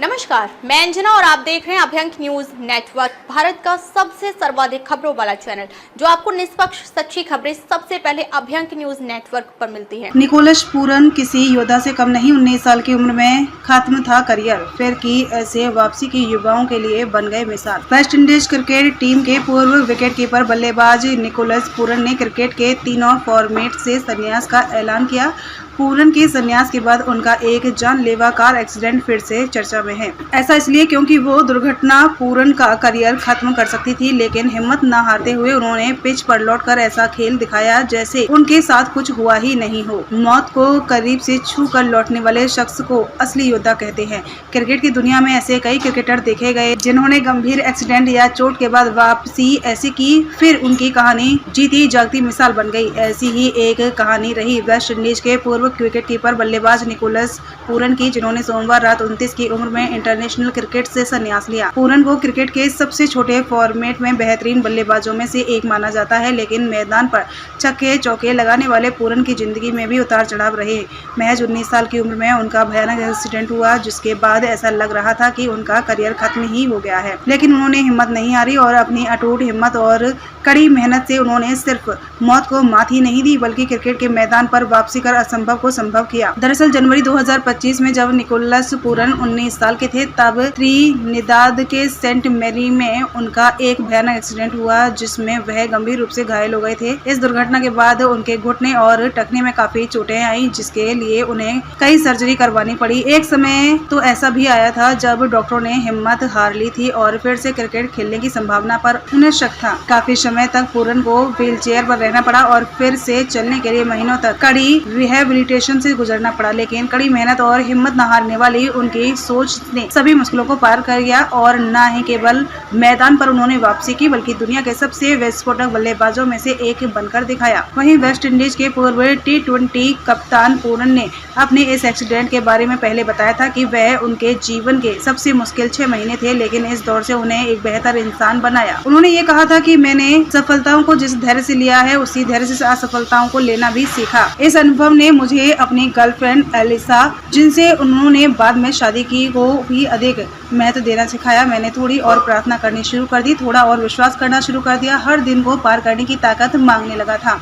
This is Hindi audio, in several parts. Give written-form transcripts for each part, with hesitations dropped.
नमस्कार, मैं अंजना और आप देख रहे हैं अभ्यंक न्यूज नेटवर्क, भारत का सबसे सर्वाधिक खबरों वाला चैनल, जो आपको निष्पक्ष सच्ची खबरें सबसे पहले अभ्यंक न्यूज नेटवर्क पर मिलती है। निकोलस पूरन किसी योद्धा से कम नहीं। 19 साल की उम्र में खत्म था करियर, फिर की ऐसे वापसी की युवाओं के लिए बन गए मिसाल। वेस्ट इंडीज क्रिकेट टीम के पूर्व विकेटकीपर बल्लेबाज निकोलस पूरन ने क्रिकेट के तीनों फॉर्मेट से संन्यास का ऐलान किया। पूरन के संन्यास के बाद उनका एक जानलेवा कार एक्सीडेंट फिर से चर्चा में है। ऐसा इसलिए क्योंकि वो दुर्घटना पूरन का करियर खत्म कर सकती थी, लेकिन हिम्मत न हारते हुए उन्होंने पिच पर लौटकर ऐसा खेल दिखाया जैसे उनके साथ कुछ हुआ ही नहीं हो। मौत को करीब से छू कर लौटने वाले शख्स को असली योद्धा कहते हैं। क्रिकेट की दुनिया में ऐसे कई क्रिकेटर देखे गए जिन्होंने गंभीर एक्सीडेंट या चोट के बाद वापसी ऐसी की, फिर उनकी कहानी जीती जागती मिसाल बन गई। ऐसी ही एक कहानी रही वेस्ट इंडीज के पूर्व विकेटकीपर बल्लेबाज निकोलस पूरन की, जिन्होंने सोमवार रात 29 की उम्र में इंटरनेशनल क्रिकेट से संन्यास लिया। पूरन को क्रिकेट के सबसे छोटे फॉर्मेट में बेहतरीन बल्लेबाजों में से एक माना जाता है, लेकिन मैदान पर छक्के चौके लगाने वाले पूरन की जिंदगी में भी उतार चढ़ाव रहे। महज 19 साल की उम्र में उनका भयानक एक्सीडेंट हुआ, जिसके बाद ऐसा लग रहा था कि उनका करियर खत्म ही हो गया है, लेकिन उन्होंने हिम्मत नहीं हारी और अपनी अटूट हिम्मत और कड़ी मेहनत से उन्होंने सिर्फ मौत को मात ही नहीं दी, बल्कि क्रिकेट के मैदान पर वापसी कर असंभव को संभव किया। दरअसल जनवरी 2025 में जब निकोलस पूरन 19 साल के थे, तब त्रिनिदाद के सेंट मैरी में उनका एक भयानक एक्सीडेंट हुआ, जिसमें वह गंभीर रूप से घायल हो गए थे। इस दुर्घटना के बाद उनके घुटने और टखने में काफी चोटें आई, जिसके लिए उन्हें कई सर्जरी करवानी पड़ी। एक समय तो ऐसा भी आया था जब डॉक्टरों ने हिम्मत हार ली थी और फिर से क्रिकेट खेलने की संभावना पर उन्हें शक था। काफी समय तक पूरन को व्हीलचेयर पर रहना पड़ा और फिर से चलने के लिए महीनों तक कड़ी रिहेबिलिटेशन से गुजरना पड़ा, लेकिन कड़ी मेहनत और हिम्मत न हारने वाली उनकी सोच ने सभी मुश्किलों को पार कर गया और न ही केवल मैदान पर उन्होंने वापसी की, बल्कि दुनिया के सबसे विस्फोटक बल्लेबाजों में से एक बनकर दिखाया। वहीं वेस्ट इंडीज के पूर्व T20 कप्तान पूरन ने अपने इस एक्सीडेंट के बारे में पहले बताया था कि वह उनके जीवन के सबसे मुश्किल 6 महीने थे, लेकिन इस दौर से उन्हें एक बेहतर इंसान बनाया। उन्होंने ये कहा था कि मैंने सफलताओं को जिस धैर्य से लिया है, उसी धैर्य से असफलताओं को लेना भी सीखा। इस अनुभव ने मुझे अपनी गर्लफ्रेंड एलिसा, जिनसे उन्होंने बाद में शादी की, को भी अधिक महत्व देना सिखाया। मैंने थोड़ी और प्रार्थना करनी शुरू कर दी, थोड़ा और विश्वास करना शुरू कर दिया, हर दिन को पार करने की ताकत मांगने लगा था।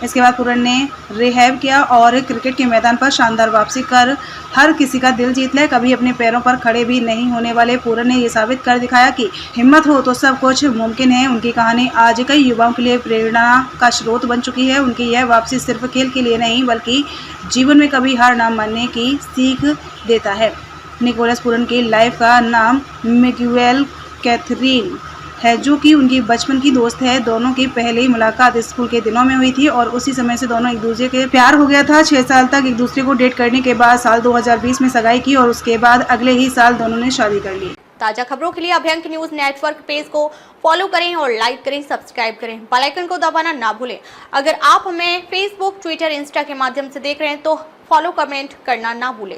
इसके बाद पूरन ने रिहैब किया और क्रिकेट के मैदान पर शानदार वापसी कर हर किसी का दिल जीत लिया। कभी अपने पैरों पर खड़े भी नहीं होने वाले पूरन ने ये साबित कर दिखाया कि हिम्मत हो तो सब कुछ मुमकिन है। उनकी कहानी आज कई युवाओं के लिए प्रेरणा का स्रोत बन चुकी है। उनकी यह वापसी सिर्फ खेल के लिए नहीं, बल्कि जीवन में कभी हार ना मानने की सीख देता है। निकोलस पूरन की लाइफ का नाम मिगुएल कैथरीन है, जो कि उनकी बचपन की दोस्त है। दोनों की पहली मुलाकात स्कूल के दिनों में हुई थी और उसी समय से दोनों एक दूसरे के प्यार हो गया था। 6 साल तक एक दूसरे को डेट करने के बाद साल 2020 में सगाई की और उसके बाद अगले ही साल दोनों ने शादी कर ली। ताजा खबरों के लिए अभ्यंक न्यूज नेटवर्क पेज को फॉलो करें और लाइक करें, सब्सक्राइब करें, बेल आइकन को दबाना ना भूलें। अगर आप हमें फेसबुक, ट्विटर, इंस्टा के माध्यम से देख रहे हैं तो फॉलो, कमेंट करना ना भूलें।